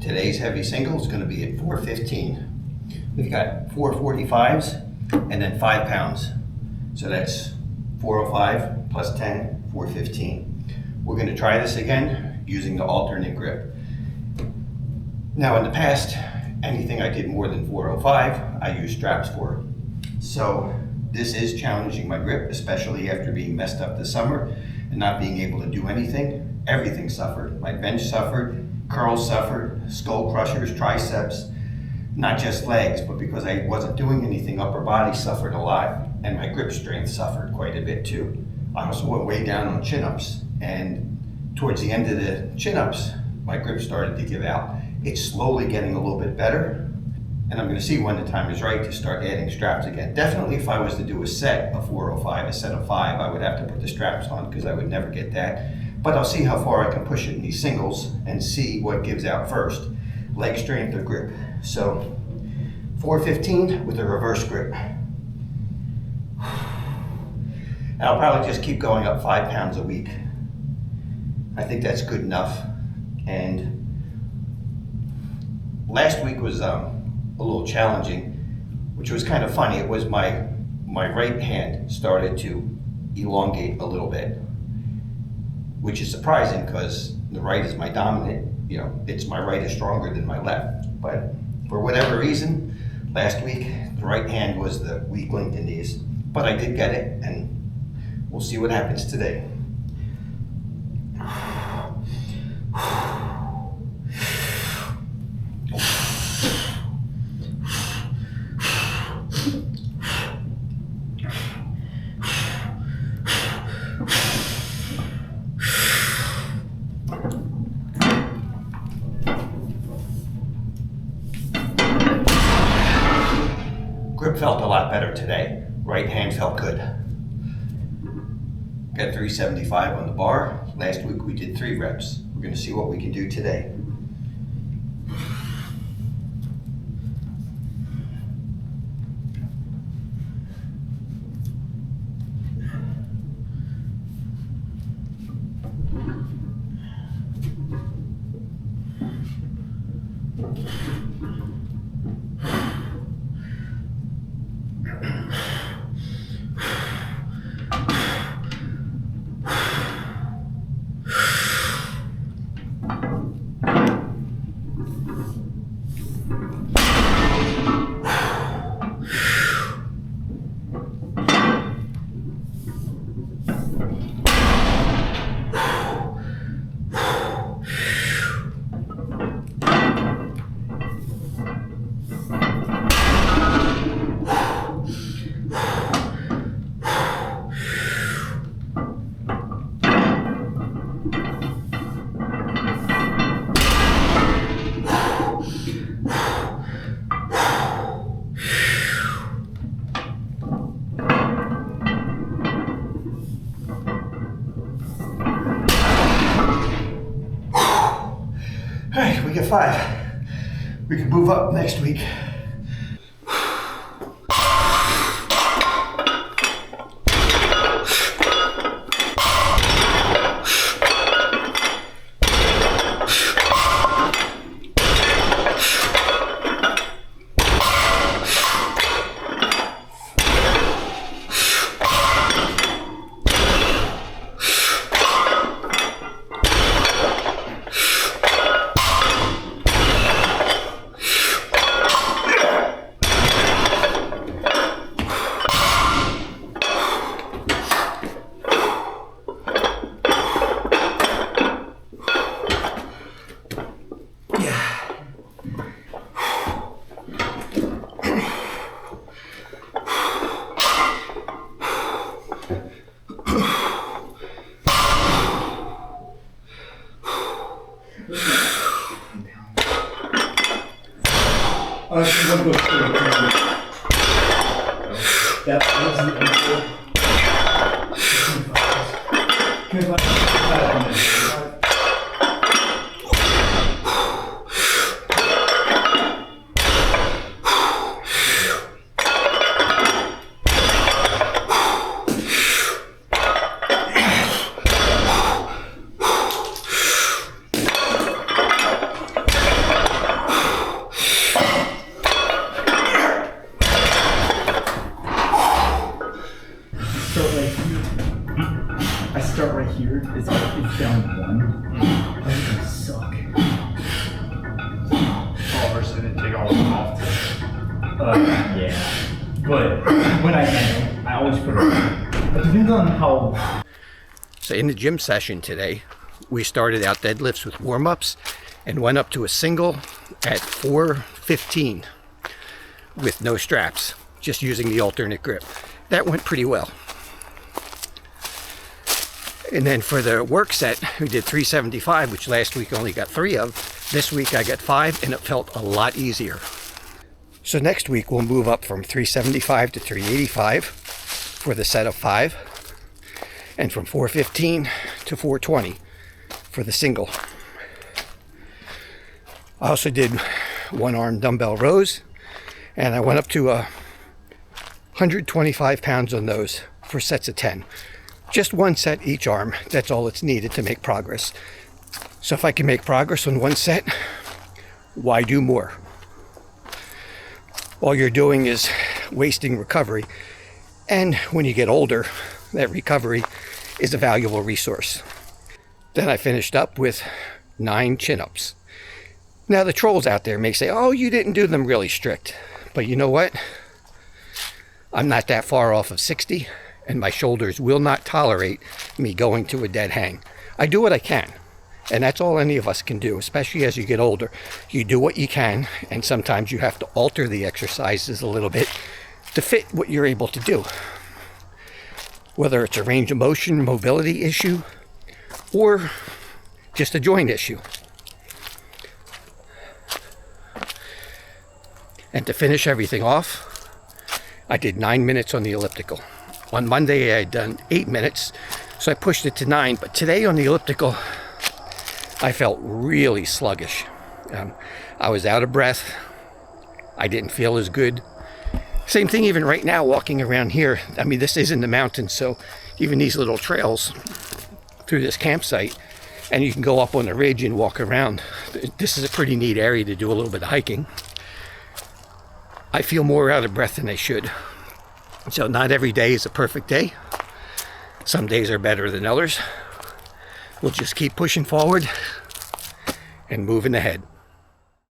Today's heavy single is going to be at 415. We've got 445s and then 5 pounds. So that's 405 plus 10, 415. We're going to try this again using the alternate grip. Now in the past, anything I did more than 405, I used straps for. So this is challenging my grip, especially after being messed up this summer and not being able to do anything. Everything suffered. My bench suffered, curls suffered, skull crushers, triceps, not just legs, but because I wasn't doing anything, upper body suffered a lot, and my grip strength suffered quite a bit too. I also went way down on chin-ups, and towards the end of the chin-ups, my grip started to give out. It's slowly getting a little bit better, and I'm going to see when the time is right to start adding straps again. Definitely if I was to do a set of 405, a set of 5, I would have to put the straps on because I would never get that. But I'll see how far I can push it in these singles and see what gives out first, leg strength or grip. So 415 with a reverse grip. And I'll probably just keep going up 5 pounds a week. I think that's good enough. And last week was a little challenging, which was kind of funny. It was my right hand started to elongate a little bit, which is surprising because the right is my dominant. You know, it's my right is stronger than my left. But for whatever reason, last week, the right hand was the weak link in these. But I did get it, and we'll see what happens today. Grip felt a lot better today. Right hand felt good. Got 375 on the bar. Last week we did 3 reps. We're going to see what we can do today. All right, we get 5. We can move up next week. down one. That would suck. Oh, versus didn't take all of them off. Yeah. But when I can, I always put it. But depends on how. So in the gym session today, we started out deadlifts with warm-ups and went up to a single at 415 with no straps, just using the alternate grip. That went pretty well. And then for the work set, we did 375, which last week only got 3 of. This week I got 5, and it felt a lot easier. So next week we'll move up from 375 to 385 for the set of 5, and from 415 to 420 for the single. I also did one arm dumbbell rows, and I went up to 125 pounds on those for sets of 10. Just one set each arm. That's all it's needed to make progress. So if I can make progress on one set, why do more? All you're doing is wasting recovery. And when you get older, that recovery is a valuable resource. Then I finished up with 9 chin-ups. Now the trolls out there may say, oh, you didn't do them really strict. But you know what? I'm not that far off of 60, and my shoulders will not tolerate me going to a dead hang. I do what I can, and that's all any of us can do, especially as you get older. You do what you can, and sometimes you have to alter the exercises a little bit to fit what you're able to do. Whether it's a range of motion, mobility issue, or just a joint issue. And to finish everything off, I did 9 minutes on the elliptical. On Monday, I had done 8 minutes, so I pushed it to 9. But today on the elliptical, I felt really sluggish. I was out of breath. I didn't feel as good. Same thing even right now, walking around here. I mean, this is in the mountains, so even these little trails through this campsite, and you can go up on the ridge and walk around. This is a pretty neat area to do a little bit of hiking. I feel more out of breath than I should. So not every day is a perfect day. Some days are better than others. We'll just keep pushing forward and moving ahead.